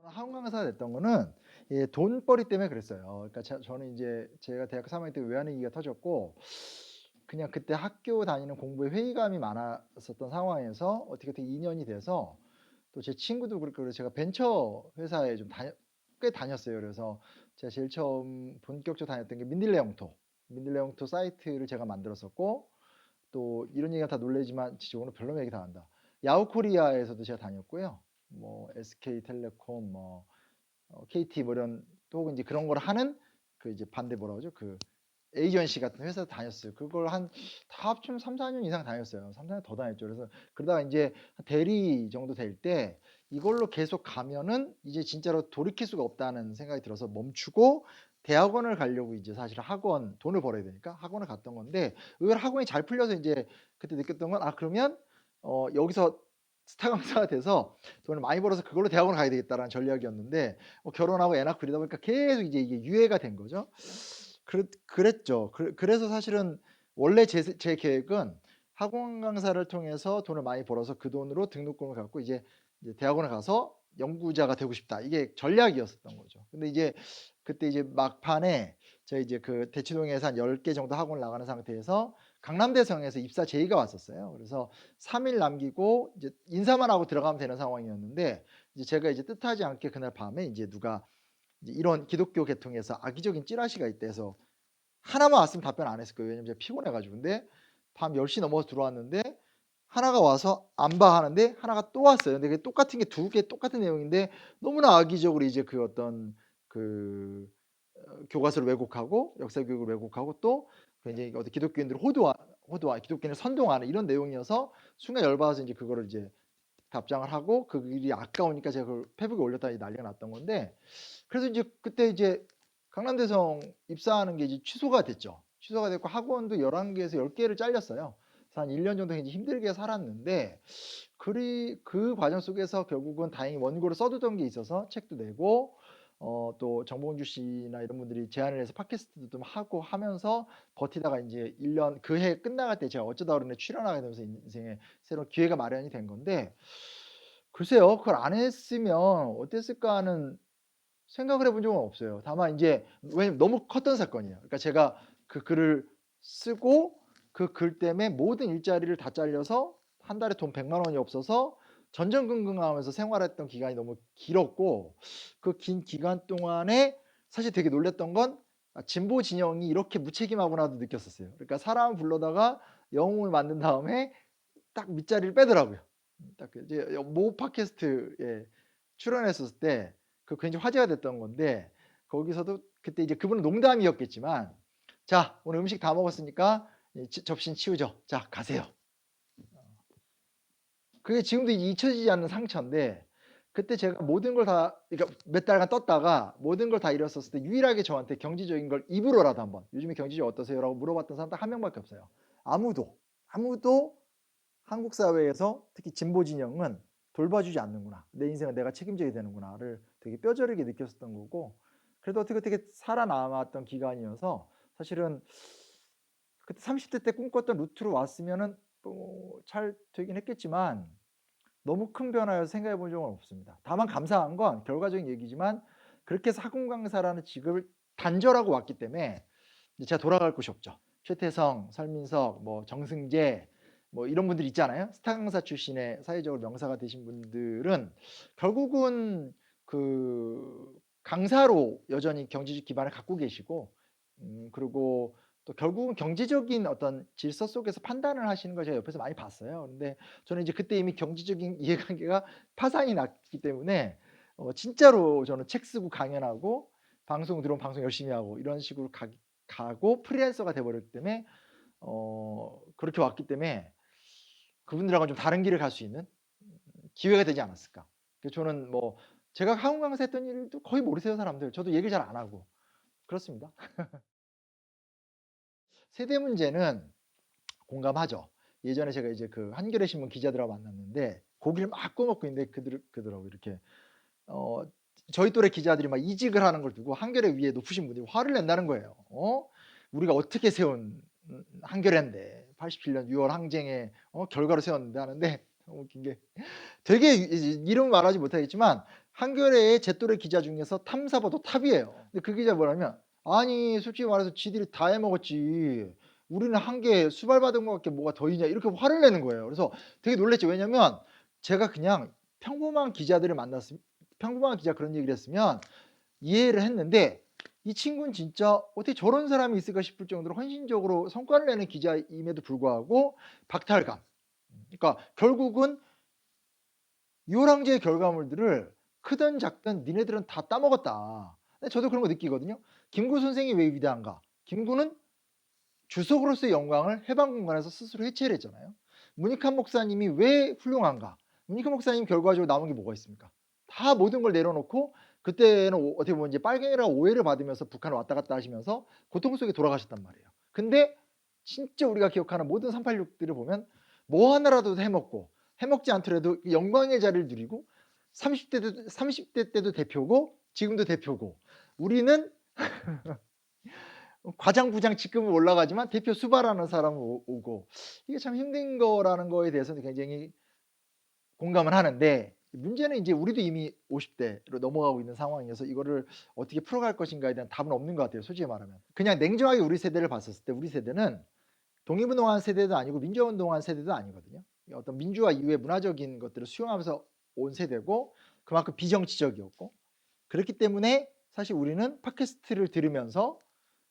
학원 강사가 됐던 거는 돈벌이 때문에 그랬어요. 그러니까 저는 이제 제가 대학교 3 학년 때 외환위기가 터졌고 그냥 그때 학교 다니는 공부에 회의감이 많았었던 상황에서 어떻게 2 년이 돼서 또 제 친구도 그렇고 그래서 제가 벤처 회사에 좀 꽤 다녔어요. 그래서 제가 제일 처음 본격적으로 다녔던 게 민들레 영토. 민들레 영토 사이트를 제가 만들었었고 또 이런 얘기가 다 놀라지만 진짜 오늘 별로 얘기 다 한다. 야후 코리아에서도 제가 다녔고요. 뭐 SK텔레콤 뭐 KT 뭐 이런 또 혹은 이제 그런 걸 하는 그 이제 반대 뭐라 그러죠? 그 에이전시 같은 회사 다녔어요. 그걸 다 합치면 3-4년 이상 다녔어요. 3-4년 더 다녔죠. 그래서 그러다가 인제 대리 정도 될 때 이걸로 계속 가면은 이제 진짜로 돌이킬 수가 없다는 생각이 들어서 멈추고 대학원을 가려고 이제 사실 학원 돈을 벌어야 되니까 학원을 갔던 건데 의외로 학원이 잘 풀려서 인제 그때 느꼈던 건 '아 그러면 여기서 스타 강사가 돼서 돈을 많이 벌어서 그걸로 대학원을 가야 되겠다.'라는 전략이었는데 결혼하고 애 낳고 이러다 보니까 계속 이제 이게 유예가 된 거죠. 그랬죠. 그래서 사실은 원래 제 계획은 학원 강사를 통해서 돈을 많이 벌어서 그 돈으로 등록금을 갖고 이제 '대학원에 가서 연구자가 되고 싶다.' 이게 전략이었었던 거죠. 근데 이제 그때 이제 막판에 제가 이제 그 대치동에서 한 10개 정도 학원을 나가는 상태에서 강남대성에서 입사 제의가 왔었어요. 그래서 3일 남기고 이제 인사만 하고 들어가면 되는 상황이었는데 이제 제가 이제 뜻하지 않게 그날 밤에 이제 누가 이제 이런 기독교 계통에서 악의적인 찌라시가 있다 해서 하나만 왔으면 답변 안 했을 거예요. 왜냐면 제가 피곤해 가지고. 근데 밤 10시 넘어서 들어왔는데 하나가 와서 "안 봐." 하는데 하나가 또 왔어요. 근데 그게 똑같은 게 2개 똑같은 내용인데 너무나 악의적으로 이제 그 어떤 그 교과서를 왜곡하고 역사 교육을 왜곡하고 또 굉장히 어떤 기독교인들을 기독교인을 선동하는 이런 내용이어서 순간 열 받아서 인제 그거를 이제 답장을 하고 그 일이 아까우니까 제가 그걸 페이북에 올렸다가 이 난리가 났던 건데 그래서 이제 그때 이제 강남대성 입사하는 게 이제 취소가 됐죠. 취소가 됐고 학원도 11 개에서 10 개를 잘렸어요. 그래서 한 1년 정도 굉장히 힘들게 살았는데 그 과정 속에서 결국은 다행히 원고를 써 두던 게 있어서 책도 내고 또 정봉주 씨나 이런 분들이 제안을 해서 팟캐스트도 좀 하고 하면서 버티다가 인제 1년 그 해 끝나갈 때 제가 어쩌다 어른에 출연하게 되면서 인생에 새로운 기회가 마련이 된 건데 글쎄요. 그걸 안 했으면 어땠을까 하는 생각을 해본 적은 없어요. 다만 인제 왜냐면 너무 컸던 사건이에요. 그러니까 제가 그 글을 쓰고 그 글 때문에 모든 일자리를 다 잘려서 한 달에 돈 1 0 0 원이 없어서 전전긍긍하면서 생활했던 기간이 너무 길었고 그 긴 기간 동안에 사실 되게 놀랐던 건 '아 진보 진영이 이렇게 무책임하구나.'도 느꼈었어요. 그러니까 사람 불러다가 영웅을 만든 다음에 딱 밑자리를 빼더라고요. 딱 그 이제 모 팟캐스트에 출연했었을 때 굉장히 화제가 됐던 건데 거기서도 그때 이제 그분은 농담이었겠지만 "자 오늘 음식 다 먹었으니까 이 접시는 치우죠. 자 가세요." 그게 지금도 잊혀지지 않는 상처인데 그때 제가 모든 걸 다 그러니까 몇 달간 떴다가 모든 걸 다 잃었었을 때 유일하게 저한테 경제적인 걸 입으로라도 한번 "요즘에 경제 좀 어떠세요?"라고 물어봤던 사람 딱 한 명밖에 없어요. 아무도, 아무도 한국 사회에서 특히 진보 진영은 '돌봐주지 않는구나. 내 인생은 내가 책임져야 되는구나.'를 되게 뼈저리게 느꼈었던 거고 그래도 어떻게 살아남았던 기간이어서 사실은 그때 30대 때 꿈꿨던 루트로 왔으면은 잘 되긴 했겠지만 너무 큰 변화여서 생각해 본 적은 없습니다. 다만 감사한 건 결과적인 얘기지만 그렇게 해서 학원 강사라는 직업을 단절하고 왔기 때문에 이제 제가 돌아갈 곳이 없죠. 최태성, 설민석, 뭐 정승재 뭐 이런 분들 있잖아요. 스타 강사 출신의 사회적으로 명사가 되신 분들은 결국은 그 강사로 여전히 경제적 기반을 갖고 계시고 그리고 또 결국은 경제적인 어떤 질서 속에서 판단을 하시는 걸 제가 옆에서 많이 봤어요. 근데 저는 이제 그때 이미 경제적인 이해관계가 파산이 났기 때문에 진짜로 저는 책 쓰고 강연하고 방송 들어오면 방송 열심히 하고 이런 식으로 가고 프리랜서가 돼 버렸기 때문에 그렇게 왔기 때문에 그분들하고는 좀 다른 길을 갈 수 있는 기회가 되지 않았을까. 그래서 저는 뭐 제가 학원 강사했던 일도 거의 모르세요 사람들. 저도 얘기를 잘 안 하고. 그렇습니다. 세대 문제는 공감하죠. 예전에 제가 이제 그 한겨레 신문 기자들하고 만났는데 고기를 막 구워 먹고 있는데 그러더라고요. 이렇게 어 저희 또래 기자들이 막 이직을 하는 걸 두고 한겨레 위에 높으신 분들이 화를 낸다는 거예요. 우리가 어떻게 세운 한겨레인데 87년 6월 항쟁의 결과로 세웠는데 하는데 너무 웃긴 게 되게 이름은 말하지 못하겠지만 한겨레의 제 또래 기자 중에서 탐사보도 탑이에요. 근데 그 기자 뭐냐면 "아니 솔직히 말해서 지들이 다 해먹었지. 우리는 한 개 수발받은 것 같게 뭐가 더 있냐." 이렇게 화를 내는 거예요. 그래서 되게 놀랐죠. 왜냐면 제가 그냥 평범한 기자들을 만났으면 평범한 기자가 그런 얘기를 했으면 이해를 했는데 이 친구는 진짜 '어떻게 저런 사람이 있을까?' 싶을 정도로 헌신적으로 성과를 내는 기자임에도 불구하고 박탈감. 그러니까 결국은 유월항제의 결과물들을 크든 작든 니네들은 다 따먹었다. 근데 저도 그런 거 느끼거든요. 김구 선생이 왜 위대한가? 김구는 주석으로서의 영광을 해방 공간에서 스스로 해체를 했잖아요. 문익환 목사님이 왜 훌륭한가? 문익환 목사님 결과적으로 남은 게 뭐가 있습니까? 다 모든 걸 내려놓고 그때는 어떻게 보면 이제 빨갱이라 오해를 받으면서 북한을 왔다 갔다 하시면서 고통 속에 돌아가셨단 말이에요. 근데 진짜 우리가 기억하는 모든 386들을 보면 뭐 하나라도 해먹고 해먹지 않더라도 영광의 자리를 누리고 30대 때도 대표고 지금도 대표고 우리는 과장, 부장 직급은 올라가지만 대표 수발하는 사람은 오고 이게 참 힘든 거라는 거에 대해서는 굉장히 공감을 하는데 문제는 이제 우리도 이미 50대로 넘어가고 있는 상황이어서 이거를 어떻게 풀어갈 것인가에 대한 답은 없는 것 같아요, 솔직히 말하면. 그냥 냉정하게 우리 세대를 봤었을 때 우리 세대는 독립운동한 세대도 아니고 민주화운동한 세대도 아니거든요. 어떤 민주화 이후의 문화적인 것들을 수용하면서 온 세대고 그만큼 비정치적이었고 그렇기 때문에 사실 우리는 팟캐스트를 들으면서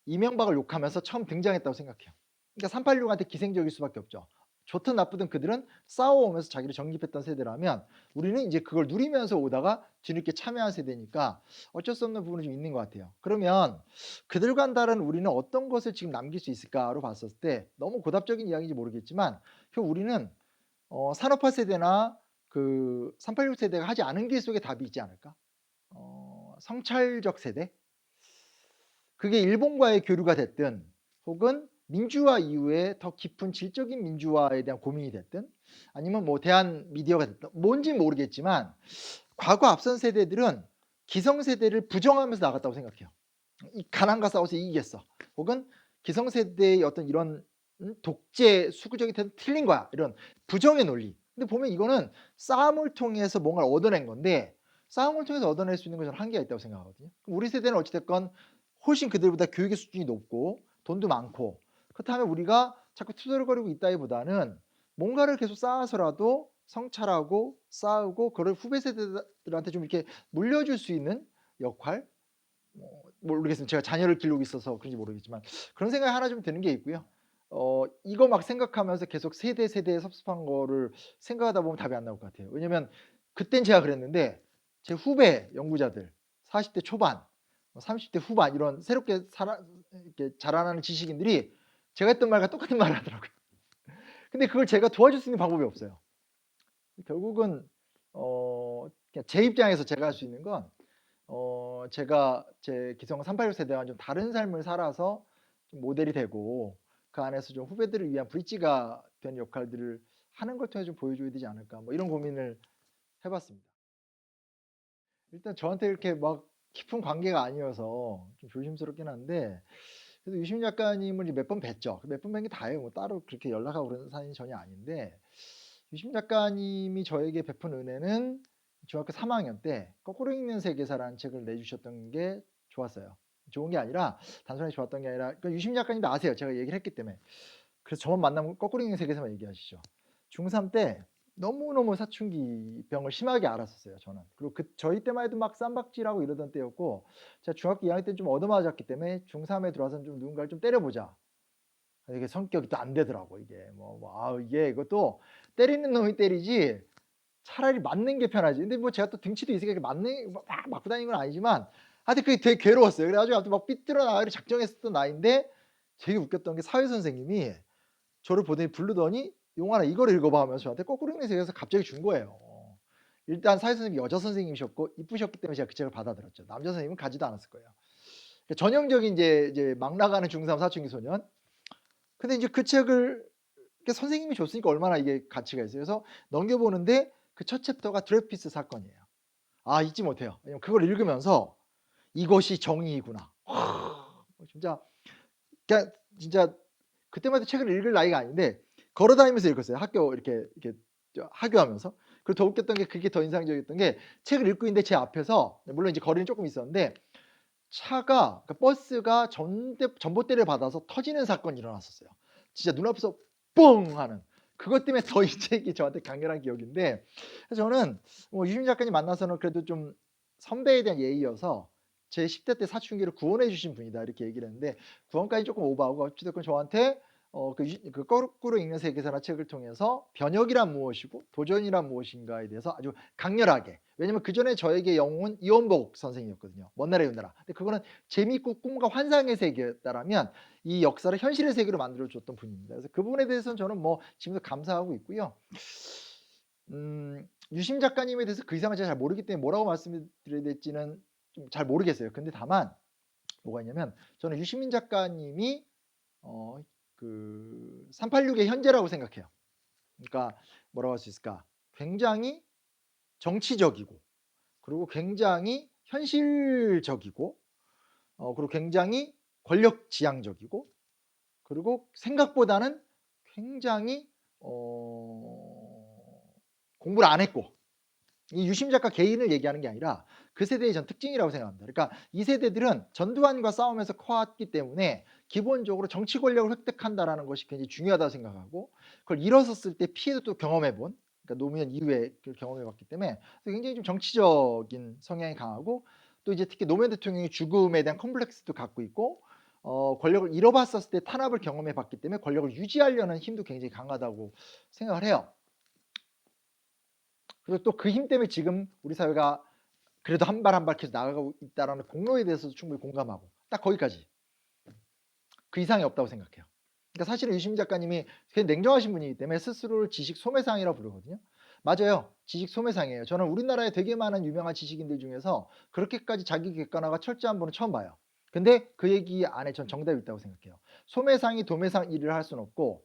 이명박을 욕하면서 처음 등장했다고 생각해요. 그러니까 386한테 기생적일 수밖에 없죠. 좋든 나쁘든 그들은 싸워오면서 자기를 정립했던 세대라면 우리는 이제 그걸 누리면서 오다가 뒤늦게 참여한 세대니까 어쩔 수 없는 부분이 좀 있는 것 같아요. 그러면 그들과는 다른 우리는 어떤 것을 지금 남길 수 있을까로 봤을 때 너무 고답적인 이야기인지 모르겠지만 우리는 산업화 세대나 그 386 세대가 하지 않은 길 속에 답이 있지 않을까? 성찰적 세대? 그게 일본과의 교류가 됐든 혹은 민주화 이후에 더 깊은 질적인 민주화에 대한 고민이 됐든 아니면 뭐 대한 미디어가 됐든 뭔지는 모르겠지만 과거 앞선 세대들은 기성세대를 부정하면서 나갔다고 생각해요. 이 가난과 싸워서 이기겠어. 혹은 기성세대의 어떤 이런 독재 수구적인 태도 틀린 거야. 이런 부정의 논리. 근데 보면 이거는 싸움을 통해서 뭔가를 얻어낸 건데 싸움을 통해서 얻어낼 수 있는 건 저는 한계가 있다고 생각하거든요. 그럼 우리 세대는 어찌됐건 훨씬 그들보다 교육의 수준이 높고 돈도 많고 그렇다면 우리가 자꾸 투덜거리고 있다기보다는 뭔가를 계속 쌓아서라도 성찰하고 싸우고 그걸 후배 세대들한테 좀 이렇게 물려줄 수 있는 역할 모르겠습니다. 제가 자녀를 기르고 있어서 그런지 모르겠지만 그런 생각이 하나 좀 드는 게 있고요. 이거 막 생각하면서 계속 세대에 섭섭한 거를 생각하다 보면 답이 안 나올 것 같아요. 왜냐면 그땐 제가 그랬는데 제 후배 연구자들 40대 초반, 30대 후반 이런 새롭게 이렇게 자라나는 지식인들이 제가 했던 말과 똑같은 말을 하더라고요. 근데 그걸 제가 도와줄 수 있는 방법이 없어요. 결국은 그냥 제 입장에서 제가 할 수 있는 건 제가 제 기성 386 세대와 좀 다른 삶을 살아서 좀 모델이 되고 그 안에서 좀 후배들을 위한 브릿지가 된 역할들을 하는 걸 통해 좀 보여줘야 되지 않을까 뭐 이런 고민을 해봤습니다. 일단 저한테 이렇게 막 깊은 관계가 아니어서 좀 조심스럽긴 한데 그래도 유시민 작가님을 몇 번 뵀죠. 몇 번 뵌 게 다예요. 뭐 따로 그렇게 연락하고 그런 사이는 전혀 아닌데 유시민 작가님이 저에게 베푼 은혜는 중학교 3학년 때 거꾸로 읽는 세계사라는 책을 내주셨던 게 좋았어요. 좋은 게 아니라 단순히 좋았던 게 아니라 그러니까 유시민 작가님도 아세요. 제가 얘기를 했기 때문에. 그래서 저만 만나면 거꾸로 읽는 세계사만 얘기하시죠. 중3 때 너무너무 사춘기 병을 심하게 앓았었어요, 저는. 그리고 저희 때만 해도 막 쌈박질하고 이러던 때였고 제가 중학교 2학년 때 좀 얻어맞았기 때문에 중3에 들어와서는 좀 누군가를 좀 때려보자. 이게 성격이 또 안 되더라고 이게. 이게 이것도 때리는 놈이 때리지 차라리 맞는 게 편하지. 근데 뭐 제가 또 등치도 있으니까 맞는 막 맞고 다니는 건 아니지만 하여튼 그게 되게 괴로웠어요. 그래 가지고 아무튼 막 삐뚤어 나가기를 작정했었던 나이인데 되게 웃겼던 게 사회 선생님이 저를 보더니 부르더니 "용환아 이거를 읽어 봐." 하면서 저한테 거꾸로 읽는 세계에서 갑자기 준 거예요. 일단 사회 선생님이 여자 선생님이셨고 이쁘셨기 때문에 제가 그 책을 받아들였죠. 남자 선생님은 가지도 않았을 거예요. 전형적인 이제 막 나가는 중3 사춘기 소년. 근데 이제 그 책을 선생님이 줬으니까 얼마나 이게 가치가 있어요. 그래서 넘겨보는데 그 첫 챕터가 드레피스 사건이에요. 잊지 못해요. 왜냐면 그걸 읽으면서 '이것이 정의이구나.' 진짜 진짜 그때만 해도 책을 읽을 나이가 아닌데 걸어 다니면서 읽었어요. 학교 이렇게 하교하면서. 그리고 더 웃겼던 게 그게 더 인상적이었던 게 책을 읽고 있는데 제 앞에서 물론 이제 거리는 조금 있었는데 차가 그러니까 버스가 전봇대를 받아서 터지는 사건이 일어났었어요. 진짜 눈앞에서 뽕 하는. 그것 때문에 더 이 책이 저한테 강렬한 기억인데 그래서 저는 뭐 유시민 작가님 만나서는 그래도 좀 선배에 대한 예의여서 제 10대 때 사춘기를 구원해 주신 분이다 이렇게 얘기를 했는데 구원까지 조금 오버하고 어찌 됐건 저한테 그 거꾸로 읽는 세계사라는 책을 통해서 변혁이란 무엇이고 도전이란 무엇인가에 대해서 아주 강렬하게 왜냐면 그전에 저에게 영웅은 이원복 선생이었거든요. 먼 나라의 은나라. 근데 그거는 재미있고 꿈과 환상의 세계였다라면 이 역사를 현실의 세계로 만들어 줬던 분입니다. 그래서 그 부분에 대해서는 저는 뭐 지금도 감사하고 있고요. 유심 작가님에 대해서 그 이상은 제가 잘 모르기 때문에 뭐라고 말씀드려야 될지는 좀 잘 모르겠어요. 근데 다만 뭐가 있냐면 저는 유시민 작가님이 그 386의 현재라고 생각해요. 그러니까 뭐라고 할 수 있을까? 굉장히 정치적이고 그리고 굉장히 현실적이고 그리고 굉장히 권력지향적이고 그리고 생각보다는 굉장히 공부를 안 했고 이 유심 작가 개인을 얘기하는 게 아니라 그 세대의 전 특징이라고 생각합니다. 그러니까 이 세대들은 전두환과 싸우면서 커왔기 때문에 기본적으로 정치 권력을 획득한다라는 것이 굉장히 중요하다고 생각하고 그걸 일어섰을 때 피해도 또 경험해 본 그러니까 노무현 이후에 그걸 경험해 봤기 때문에 굉장히 좀 정치적인 성향이 강하고 또 이제 특히 노무현 대통령이 죽음에 대한 컴플렉스도 갖고 있고 권력을 잃어봤었을 때 탄압을 경험해 봤기 때문에 권력을 유지하려는 힘도 굉장히 강하다고 생각을 해요. 그리고 또 그 힘 때문에 지금 우리 사회가 그래도 한 발 한 발 계속 나아가고 있다라는 공로에 대해서도 충분히 공감하고 딱 거기까지. 그 이상이 없다고 생각해요. 그러니까 사실은 유시민 작가님이 굉장히 냉정하신 분이기 때문에 스스로를 지식 소매상이라고 부르거든요. 맞아요. 지식 소매상이에요. 저는 우리나라에 되게 많은 유명한 지식인들 중에서 그렇게까지 자기 객관화가 철저한 분은 처음 봐요. 근데 그 얘기 안에 전 정답이 있다고 생각해요. 소매상이 도매상 일을 할 수는 없고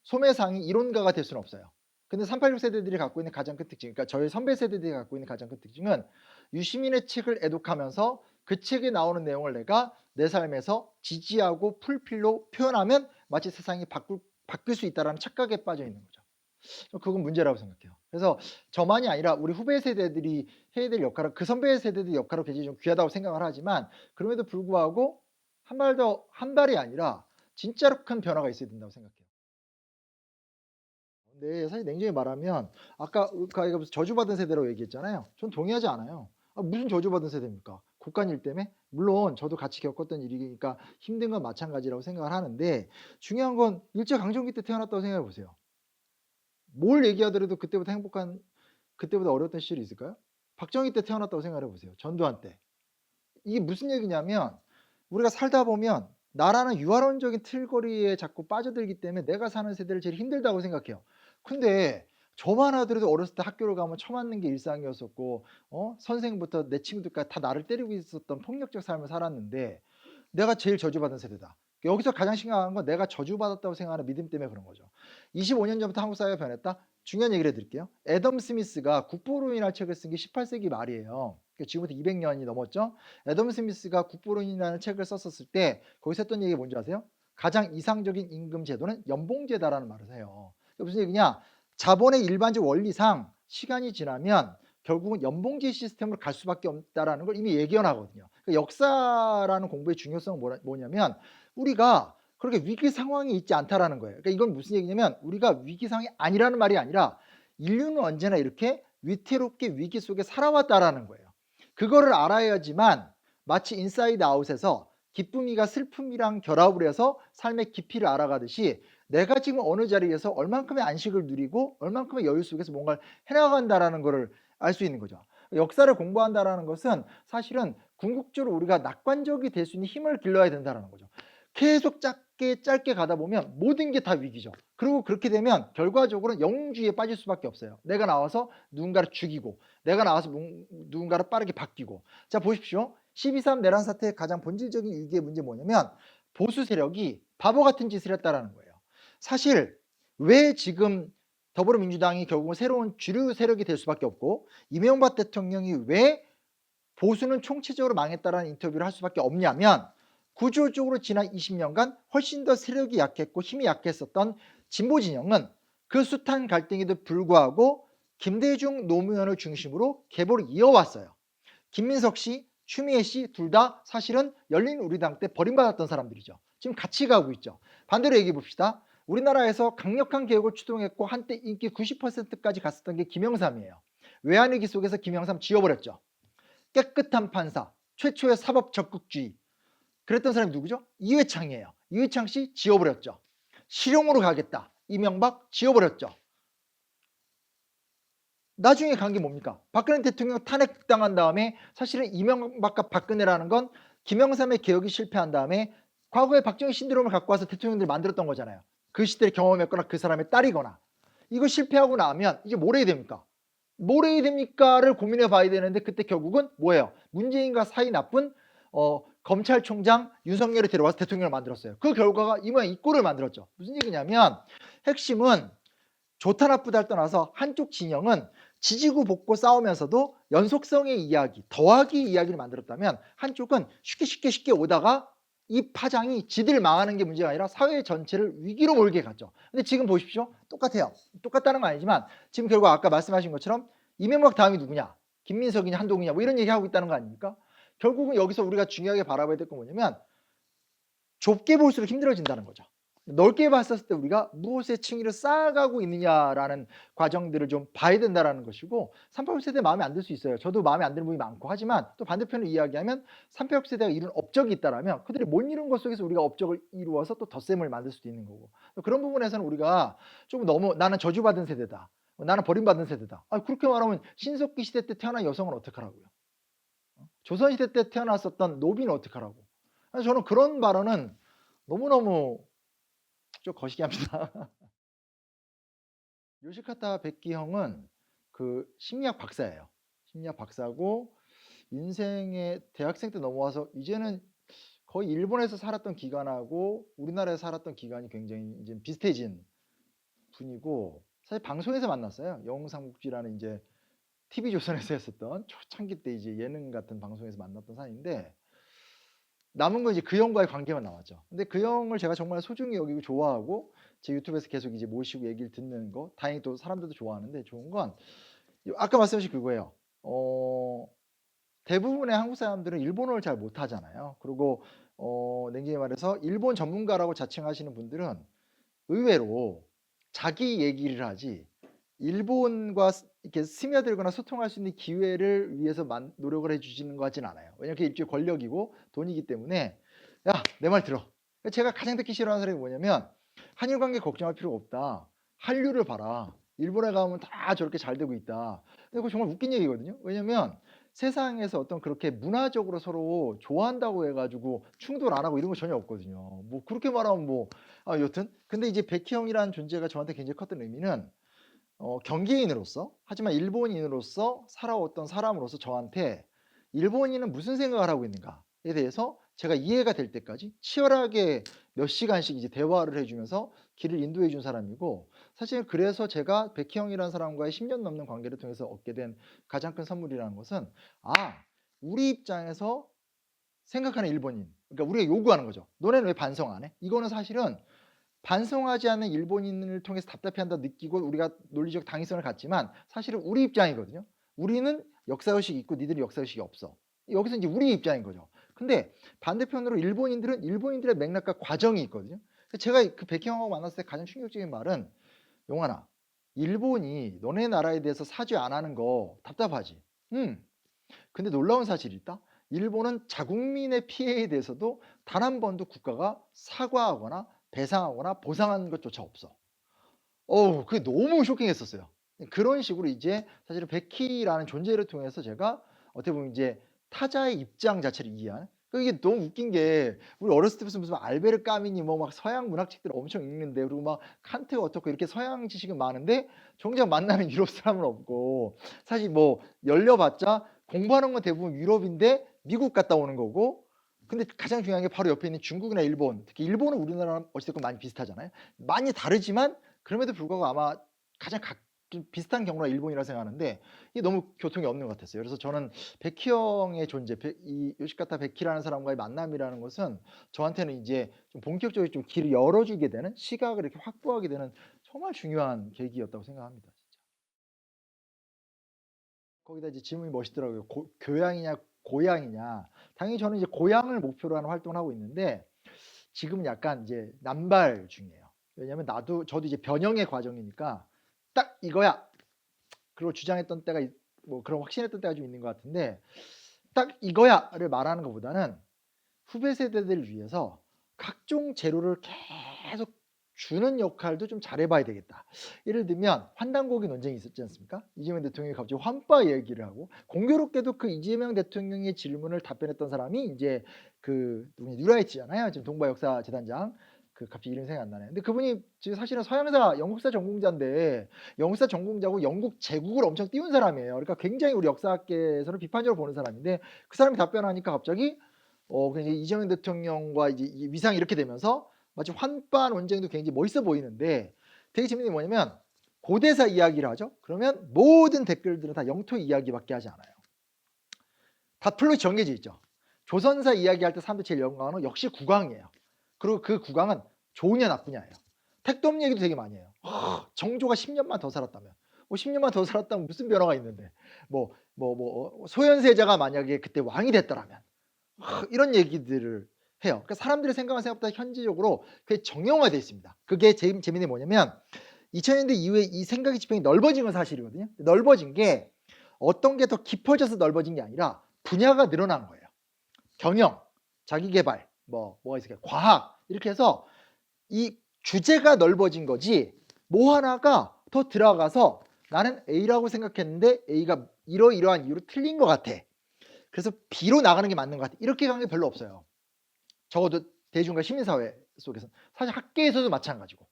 소매상이 이론가가 될 수는 없어요. 근데 386 세대들이 갖고 있는 가장 큰 특징, 그러니까 저희 선배 세대들이 갖고 있는 가장 큰 특징은 유시민의 책을 애독하면서 그 책에 나오는 내용을 내가 내 삶에서 지지하고 풀필로 표현하면 마치 세상이 바뀔 수 있다는 착각에 빠져 있는 거죠. 그건 문제라고 생각해요. 그래서 저만이 아니라 우리 후배 세대들이 해야 될 역할은 그 선배 세대들의 역할은 굉장히 좀 귀하다고 생각을 하지만 그럼에도 불구하고 한 발이 아니라 진짜로 큰 변화가 있어야 된다고 생각해요. 네. 사실 냉정히 말하면 아까 아이가 무슨 저주받은 세대라고 얘기했잖아요. 전 동의하지 않아요. 무슨 저주받은 세대입니까? 국가일 때문에? 물론 저도 같이 겪었던 일이니까 힘든 건 마찬가지라고 생각을 하는데 중요한 건 일제 강점기 때 태어났다고 생각해 보세요. 뭘 얘기하더라도 그때보다 어려웠던 시절이 있을까요? 박정희 때 태어났다고 생각해 보세요. 전두환 때. 이게 무슨 얘기냐면 우리가 살다 보면 나라는 유활원적인 틀거리에 자꾸 빠져들기 때문에 내가 사는 세대를 제일 힘들다고 생각해요. 근데 저만 하더라도 어렸을 때 학교를 가면 처맞는 게 일상이었었고 선생부터 내 친구들까지 다 나를 때리고 있었던 폭력적 삶을 살았는데 내가 제일 저주받은 세대다. 여기서 가장 심각한 건 내가 저주받았다고 생각하는 믿음 때문에 그런 거죠. 25년 전부터 한국 사회가 변했다? 중요한 얘기를 해 드릴게요. 애덤 스미스가 국보론이라는 책을 쓴 게 18세기 말이에요. 그러니까 지금부터 200년이 넘었죠. 애덤 스미스가 국보론이라는 책을 썼었을 때 거기서 했던 얘기가 뭔지 아세요? 가장 이상적인 임금 제도는 연봉제다라는 말을 해요. 무슨 얘기냐? 자본의 일반적 원리상 시간이 지나면 결국은 연봉제 시스템으로 갈 수밖에 없다라는 걸 이미 예견하거든요. 그러니까 역사라는 공부의 중요성은 뭐냐면 우리가 그렇게 위기 상황이 있지 않다라는 거예요. 그러니까 이건 무슨 얘기냐면 우리가 위기 상황이 아니라는 말이 아니라 인류는 언제나 이렇게 위태롭게 위기 속에 살아왔다라는 거예요. 그거를 알아야지만 마치 인사이드 아웃에서 기쁨이가 슬픔이랑 결합을 해서 삶의 깊이를 알아가듯이 내가 지금 어느 자리에서 얼만큼의 안식을 누리고 얼만큼의 여유 속에서 뭔가를 해나간다라는 거를 알 수 있는 거죠. 역사를 공부한다라는 것은 사실은 궁극적으로 우리가 낙관적이 될 수 있는 힘을 길러야 된다라는 거죠. 계속 짧게 가다 보면 모든 게 다 위기죠. 그리고 그렇게 되면 결과적으로는 영웅주의에 빠질 수밖에 없어요. 내가 나와서 누군가를 죽이고 내가 나와서 누군가를 빠르게 바뀌고 자 보십시오. 12.3 내란 사태의 가장 본질적인 위기의 문제 뭐냐면 보수 세력이 바보 같은 짓을 했다라는 거예요. 사실 왜 지금 더불어민주당이 결국은 새로운 주류 세력이 될 수밖에 없고 이명박 대통령이 왜 보수는 총체적으로 망했다라는 인터뷰를 할 수밖에 없냐면 구조적으로 지난 20년간 훨씬 더 세력이 약했고 힘이 약했었던 진보 진영은 그 숱한 갈등에도 불구하고 김대중 노무현을 중심으로 계보를 이어왔어요. 김민석 씨, 추미애 씨 둘 다 사실은 열린우리당 때 버림받았던 사람들이죠. 지금 같이 가고 있죠. 반대로 얘기해 봅시다. 우리나라에서 강력한 개혁을 추동했고 한때 인기 90%까지 갔었던 게 김영삼이에요. 외환위기 속에서 김영삼 지워버렸죠. 깨끗한 판사, 최초의 사법 적극주의. 그랬던 사람이 누구죠? 이회창이에요. 이회창 씨 지워버렸죠. 실용으로 가겠다. 이명박 지워버렸죠. 나중에 간 게 뭡니까? 박근혜 대통령 탄핵당한 다음에 사실은 이명박과 박근혜라는 건 김영삼의 개혁이 실패한 다음에 과거에 박정희 신드롬을 갖고 와서 대통령들이 만들었던 거잖아요. 그 시대를 경험했거나 그 사람의 딸이거나. 이거 실패하고 나면 이제 뭘 해야 됩니까? 뭘 해야 됩니까를 고민해 봐야 되는데 그때 결국은 뭐예요? 문재인과 사이 나쁜 검찰총장 윤석열을 데려와서 대통령을 만들었어요. 그 결과가 이 모양 이 꼴을 만들었죠. 무슨 얘기냐면 핵심은 좋다 나쁘다를 떠나서 한쪽 진영은 지지고 볶고 싸우면서도 연속성의 이야기, 더하기 이야기를 만들었다면 한쪽은 쉽게 오다가 이 파장이 지들 망하는 게 문제가 아니라 사회 전체를 위기로 몰게 갔죠. 근데 지금 보십시오. 똑같아요. 똑같다는 건 아니지만 지금 결국 아까 말씀하신 것처럼 이명박 다음이 누구냐? 김민석이냐 한동훈이냐 뭐 이런 얘기하고 있다는 거 아닙니까? 결국은 여기서 우리가 중요하게 바라봐야 될 건 뭐냐면 좁게 볼수록 힘들어진다는 거죠. 넓게 봤을 때 우리가 무엇의 층위를 쌓아가고 있느냐라는 과정들을 좀 봐야 된다는 것이고 38세대 마음에 안 들 수 있어요. 저도 마음에 안 드는 부분이 많고 하지만 또 반대편을 이야기하면 38세대가 이룬 업적이 있다라면 그들이 못 이룬 것 속에서 우리가 업적을 이루어서 또 덧셈을 만들 수도 있는 거고 그런 부분에서는 우리가 조금 너무 나는 저주받은 세대다. 나는 버림받은 세대다. 그렇게 말하면 신석기 시대 때 태어난 여성은 어떡하라고요. 조선시대 때 태어났었던 노비는 어떡하라고. 저는 그런 발언은 너무너무 좀 거시기 합니다. 요시카타 백기 형은 그 심리학 박사예요. 심리학 박사고 인생의 대학생 때 넘어와서 이제는 거의 일본에서 살았던 기간하고 우리나라에서 살았던 기간이 굉장히 이제 비슷해진 분이고 사실 방송에서 만났어요. 영웅삼국지라는 이제 TV조선에서 했었던 초창기 때 이제 예능 같은 방송에서 만났던 사이인데 남은 건 이제 그 형과의 관계만 남았죠. 근데 그 형을 제가 정말 소중히 여기고 좋아하고 제 유튜브에서 계속 이제 모시고 얘기를 듣는 거 다행히 또 사람들도 좋아하는데 좋은 건 아까 말씀하신 그거예요. 대부분의 한국 사람들은 일본어를 잘 못하잖아요. 그리고 냉정히 말해서 일본 전문가라고 자칭하시는 분들은 의외로 자기 얘기를 하지 일본과 이렇게 스며들거나 소통할 수 있는 기회를 위해서 노력을 해주시는 것 같진 않아요. 왜냐하면 그게 일종의 권력이고 돈이기 때문에 야, 내 말 들어. 제가 가장 듣기 싫어하는 사람이 뭐냐면 한일 관계 걱정할 필요가 없다. 한류를 봐라. 일본에 가면 다 저렇게 잘 되고 있다. 근데 그거 정말 웃긴 얘기거든요. 왜냐면 세상에서 어떤 그렇게 문화적으로 서로 좋아한다고 해가지고 충돌 안 하고 이런 거 전혀 없거든요. 뭐 그렇게 말하면 뭐 여튼 근데 이제 백희 형이라는 존재가 저한테 굉장히 컸던 의미는 경기인으로서 하지만 일본인으로서 살아왔던 사람으로서 저한테 일본인은 무슨 생각을 하고 있는가에 대해서 제가 이해가 될 때까지 치열하게 몇 시간씩 이제 대화를 해주면서 길을 인도해 준 사람이고 사실 그래서 제가 백희 형이라는 사람과의 10년 넘는 관계를 통해서 얻게 된 가장 큰 선물이라는 것은 우리 입장에서 생각하는 일본인 그러니까 우리가 요구하는 거죠. 너네는 왜 반성 안 해? 이거는 사실은 반성하지 않는 일본인을 통해서 답답해한다 느끼고 우리가 논리적 당위성을 갖지만 사실은 우리 입장이거든요. 우리는 역사의식이 있고 니들이 역사의식이 없어. 여기서 이제 우리 입장인 거죠. 근데 반대편으로 일본인들은 일본인들의 맥락과 과정이 있거든요. 제가 그 백형하고 만났을 때 가장 충격적인 말은 용환아, 일본이 너네 나라에 대해서 사죄 안 하는 거 답답하지? 근데 놀라운 사실이 있다. 일본은 자국민의 피해에 대해서도 단 한 번도 국가가 사과하거나 배상하거나 보상한 것조차 없어. 그게 너무 쇼킹했었어요. 그런 식으로 이제 사실은 백희라는 존재를 통해서 제가 어떻게 보면 이제 타자의 입장 자체를 이해하는 이게 너무 웃긴 게 우리 어렸을 때 무슨 알베르 까미니 뭐 막 서양 문학책들 엄청 읽는데 그리고 막 칸트가 어떻고 이렇게 서양 지식은 많은데 정작 만나는 유럽 사람은 없고 사실 뭐 열려봤자 공부하는 건 대부분 유럽인데 미국 갔다 오는 거고 근데 가장 중요한 게 바로 옆에 있는 중국이나 일본 특히 일본은 우리나라랑 어찌됐건 많이 비슷하잖아요. 많이 다르지만 그럼에도 불구하고 아마 가장 좀 비슷한 경우가 일본이라 생각하는데 이게 너무 교통이 없는 것 같았어요. 그래서 저는 백희 형의 존재, 이 요시카타 백희라는 사람과의 만남이라는 것은 저한테는 이제 좀 본격적으로 좀 길을 열어주게 되는 시각을 이렇게 확보하게 되는 정말 중요한 계기였다고 생각합니다. 진짜. 거기다 이제 질문이 멋있더라고요. 교양이냐 고양이냐. 당연히 저는 이제 고양을 목표로 하는 활동을 하고 있는데 지금은 약간 이제 남발 중이에요. 왜냐하면 저도 이제 변형의 과정이니까 딱 이거야. 그리고 주장했던 때가 뭐 그런 확신했던 때가 좀 있는 것 같은데 딱 이거야를 말하는 것보다는 후배 세대들을 위해서 각종 재료를 계속 주는 역할도 좀 잘해봐야 되겠다. 예를 들면 환단고기 논쟁이 있었지 않습니까? 이재명 대통령이 갑자기 환빠 얘기를 하고 공교롭게도 그 이재명 대통령의 질문을 답변했던 사람이 이제 그 뉴라이트잖아요. 지금 동바 역사 재단장. 그 갑자기 이름 생각이 안 나네. 근데 그분이 지금 사실은 서양사 영국사 전공자인데 영국사 전공자고 영국 제국을 엄청 띄운 사람이에요. 그러니까 굉장히 우리 역사학계에서는 비판적으로 보는 사람인데 그 사람이 답변하니까 갑자기 그냥 이재명 대통령과 이제 이 위상이 이렇게 되면서 마치 환빠 논쟁도 굉장히 멋있어 보이는데 되게 재밌는 게 뭐냐면 고대사 이야기를 하죠. 그러면 모든 댓글들은 다 영토 이야기밖에 하지 않아요. 다 플롯이 정해져 있죠. 조선사 이야기할 때 사람들이 제일 연관하는 건 역시 국왕이에요. 그리고 그 국왕은 좋으냐 나쁘냐예요. 택도 없는 얘기도 되게 많이 해요. 정조가 10년만 더 살았다면 10년만 더 살았다면 무슨 변화가 있는데 소현세자가 만약에 그때 왕이 됐더라면 이런 얘기들을 해요. 그러니까 사람들의 생각은 생각보다 현지적으로 그게 정형화되어 있습니다. 그게 재밌는 게 뭐냐면 2000년대 이후에 이 생각의 지평이 넓어진 건 사실이거든요. 넓어진 게 어떤 게 더 깊어져서 넓어진 게 아니라 분야가 늘어난 거예요. 경영, 자기개발, 뭐가 있을까요? 과학 이렇게 해서 이 주제가 넓어진 거지 뭐 하나가 더 들어가서 나는 A라고 생각했는데 A가 이러이러한 이유로 틀린 것 같아. 그래서 B로 나가는 게 맞는 것 같아. 이렇게 가는 게 별로 없어요. 적어도 대중과 시민사회 속에서. 사실 학계에서도 마찬가지고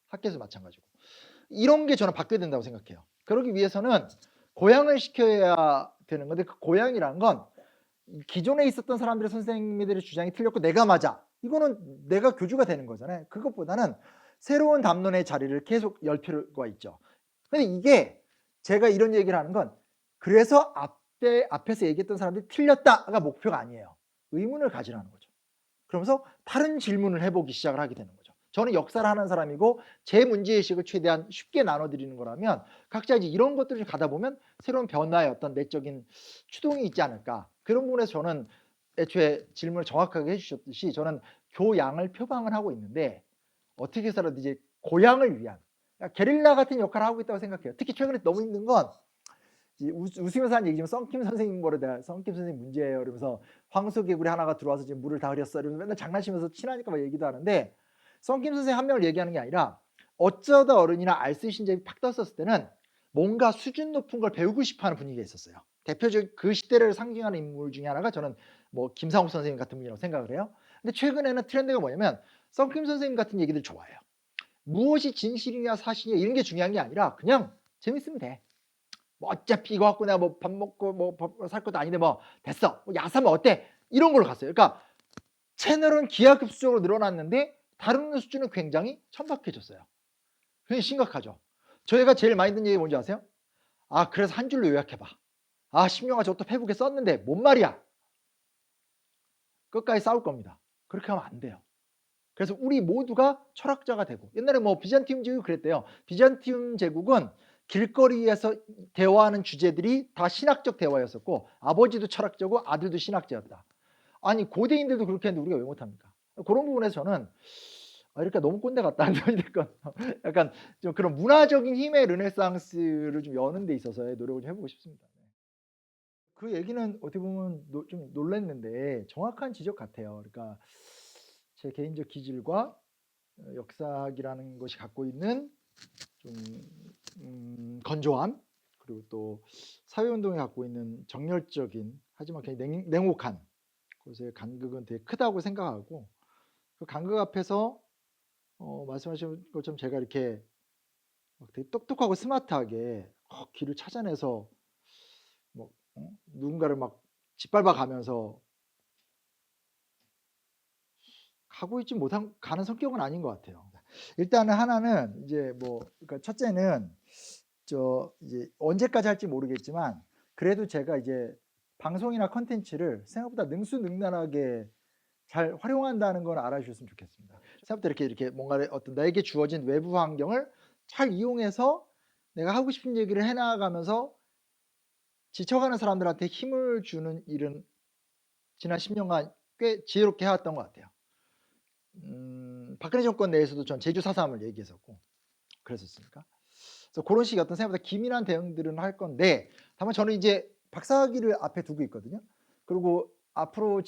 이런 게 저는 바뀌어야 된다고 생각해요. 그러기 위해서는 고양을 시켜야 되는 건데 그 고양이란 건 기존에 있었던 사람들의 선생님들의 주장이 틀렸고 내가 맞아. 이거는 내가 교주가 되는 거잖아요. 그것보다는 새로운 담론의 자리를 계속 열 필요가 있죠. 근데 이게 제가 이런 얘기를 하는 건 그래서 앞에서 얘기했던 사람들이 틀렸다가 목표가 아니에요. 의문을 가지라는 거죠. 그러면서 다른 질문을 해보기 시작을 하게 되는 거죠. 저는 역사를 하는 사람이고 제 문제의식을 최대한 쉽게 나눠드리는 거라면 각자 이제 이런 것들을 가다 보면 새로운 변화의 어떤 내적인 추동이 있지 않을까. 그런 부분에서 저는 애초에 질문을 정확하게 해주셨듯이 저는 교양을 표방을 하고 있는데 어떻게 해서라도 이제 고양을 위한 게릴라 같은 역할을 하고 있다고 생각해요. 특히 최근에 너무 힘든 건 웃으면서 하는 얘기지만 썬킴 선생님 거를 내가 썬킴 선생님 문제예요. 이러면서 황소개구리 하나가 들어와서 지금 물을 다 흐렸어. 이러면서 맨날 장난치면서 친하니까 막 얘기도 하는데 썬킴 선생님 한 명을 얘기하는 게 아니라 어쩌다 어른이나 알쓸신잡이 팍 떴었을 때는 뭔가 수준 높은 걸 배우고 싶어하는 분위기가 있었어요. 대표적 그 시대를 상징하는 인물 중에 하나가 저는 김상욱 선생님 같은 분이라고 생각을 해요. 근데 최근에는 트렌드가 뭐냐면 썬킴 선생님 같은 얘기들 좋아해요. 무엇이 진실이냐 사실이냐 이런 게 중요한 게 아니라 그냥 재밌으면 돼. 어차피 이거 갖고 내가 밥 먹고 살 것도 아닌데 됐어. 야사면 어때? 이런 걸로 갔어요. 그러니까 채널은 기하급수적으로 늘어났는데 다루는 수준은 굉장히 천박해졌어요. 굉장히 심각하죠. 저희가 제일 많이 듣는 얘기 뭔지 아세요? 그래서 한 줄로 요약해봐. 신명아 저것도 페북에 썼는데 뭔 말이야? 끝까지 싸울 겁니다. 그렇게 하면 안 돼요. 그래서 우리 모두가 철학자가 되고 옛날에 비잔티움 제국 그랬대요. 비잔티움 제국은 길거리에서 대화하는 주제들이 다 신학적 대화였었고 아버지도 철학자고 아들도 신학자였다. 아니 고대인들도 그렇게 했는데 우리가 왜 못합니까? 그런 부분에서 저는 이렇게 너무 꼰대 같다. 약간 좀 그런 문화적인 힘의 르네상스를 좀 여는 데 있어서의 노력을 좀 해보고 싶습니다. 그 얘기는 어떻게 보면 좀 놀랐는데 정확한 지적 같아요. 그러니까 제 개인적 기질과 역사학이라는 것이 갖고 있는 좀 건조함 그리고 또 사회운동이 갖고 있는 정열적인 하지만 굉장히 냉혹한 것의 간극은 되게 크다고 생각하고 그 간극 앞에서 말씀하신 것처럼 제가 이렇게 되게 똑똑하고 스마트하게 길을 찾아내서 누군가를 막 짓밟아 가면서 가고 있지 못한 가는 성격은 아닌 것 같아요. 일단은 하나는 이제 그러니까 첫째는 이제 언제까지 할지 모르겠지만 그래도 제가 이제 방송이나 컨텐츠를 생각보다 능수능란하게 잘 활용한다는 걸 알아주셨으면 좋겠습니다. 생각보다 이렇게 뭔가 어떤 나에게 주어진 외부 환경을 잘 이용해서 내가 하고 싶은 얘기를 해 나가면서 지쳐가는 사람들한테 힘을 주는 일은 지난 10년간 꽤 지혜롭게 해 왔던 것 같아요. 박근혜 정권 내에서도 전 제주 4.3을 얘기했었고 그랬었으니까. 그래서 고런 식의 어떤 생각보다 기민한 대응들은 할 건데, 다만 저는 이제 박사학위를 앞에 두고 있거든요. 그리고 앞으로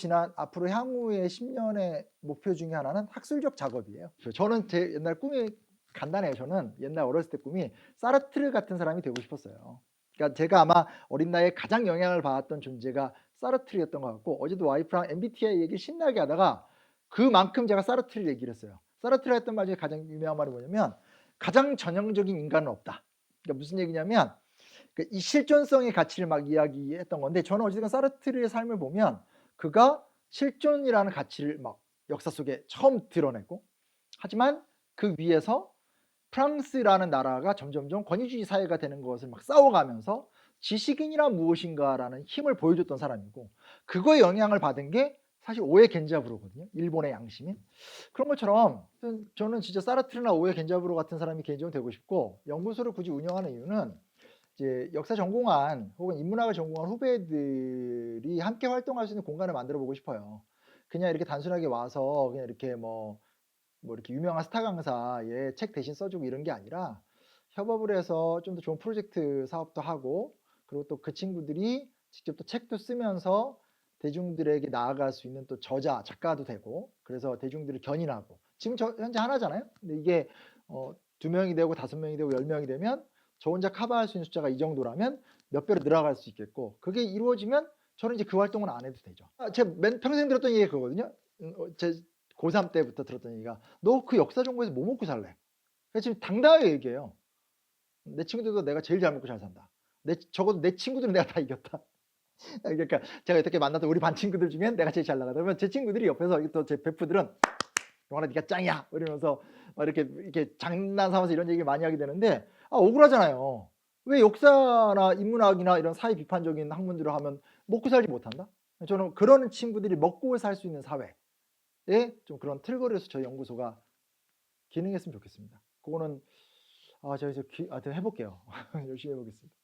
향후의 10년의 목표 중에 하나는 학술적 작업이에요. 저는 제 옛날 꿈이 간단해요. 저는 옛날 어렸을 때 꿈이 사르트르 같은 사람이 되고 싶었어요. 그러니까 제가 아마 어린 나이에 가장 영향을 받았던 존재가 사르트르였던 것 같고, 어제도 와이프랑 MBTI 얘기를 신나게 하다가 그만큼 제가 사르트르 얘기를 했어요. 사르트르가 했던 말 중에 가장 유명한 말이 뭐냐면 가장 전형적인 인간은 없다. 그러니까 무슨 얘기냐면 이 실존성의 가치를 막 이야기했던 건데, 저는 어쨌든 사르트르의 삶을 보면 그가 실존이라는 가치를 막 역사 속에 처음 드러냈고, 하지만 그 위에서 프랑스라는 나라가 점점점 권위주의 사회가 되는 것을 막 싸워가면서 지식인이란 무엇인가라는 힘을 보여줬던 사람이고, 그거에 영향을 받은 게 사실 오에 겐자부로거든요. 일본의 양심인. 그런 것처럼 저는 진짜 사르트르나 오에 겐자부로 같은 사람이 개인적으로 되고 싶고, 연구소를 굳이 운영하는 이유는 이제 역사 전공한 혹은 인문학을 전공한 후배들이 함께 활동할 수 있는 공간을 만들어 보고 싶어요. 그냥 이렇게 단순하게 와서 그냥 이렇게 뭐 이렇게 유명한 스타 강사의 책 대신 써주고 이런 게 아니라, 협업을 해서 좀 더 좋은 프로젝트 사업도 하고, 그리고 또 그 친구들이 직접 또 책도 쓰면서 대중들에게 나아갈 수 있는 또 저자, 작가도 되고, 그래서 대중들을 견인하고, 지금 저 현재 하나잖아요. 근데 이게 2명이 되고 5명이 되고 10명이 되면 저 혼자 커버할 수 있는 숫자가 이 정도라면 몇 배로 늘어갈 수 있겠고, 그게 이루어지면 저는 이제 그 활동은 안 해도 되죠. 제가 평생 들었던 얘기가 그거거든요. 제 고3 때부터 들었던 얘기가 "너 그 역사 전공에서 뭐 먹고 살래?" 그래서 지금 당당하게 얘기해요. "내 친구들보다 내가 제일 잘 먹고 잘 산다. 적어도 내 친구들은 내가 다 이겼다." 그러니까 제가 여태까지 만났던 우리 반 친구들 중엔 내가 제일 잘 나가다. 그러면 제 친구들이 옆에서 또 제 베프들은 "영환아 네가 짱이야." 이러면서 막 이렇게 장난 삼아서 이런 얘기를 많이 하게 되는데, 억울하잖아요. 왜 역사나 인문학이나 이런 사회 비판적인 학문들을 하면 먹고 살지 못한다? 저는 그런 친구들이 먹고 살 수 있는 사회에 좀 그런 틀거리에서 저희 연구소가 기능했으면 좋겠습니다. 그거는 제가 이제 해 볼게요. 열심히 해 보겠습니다.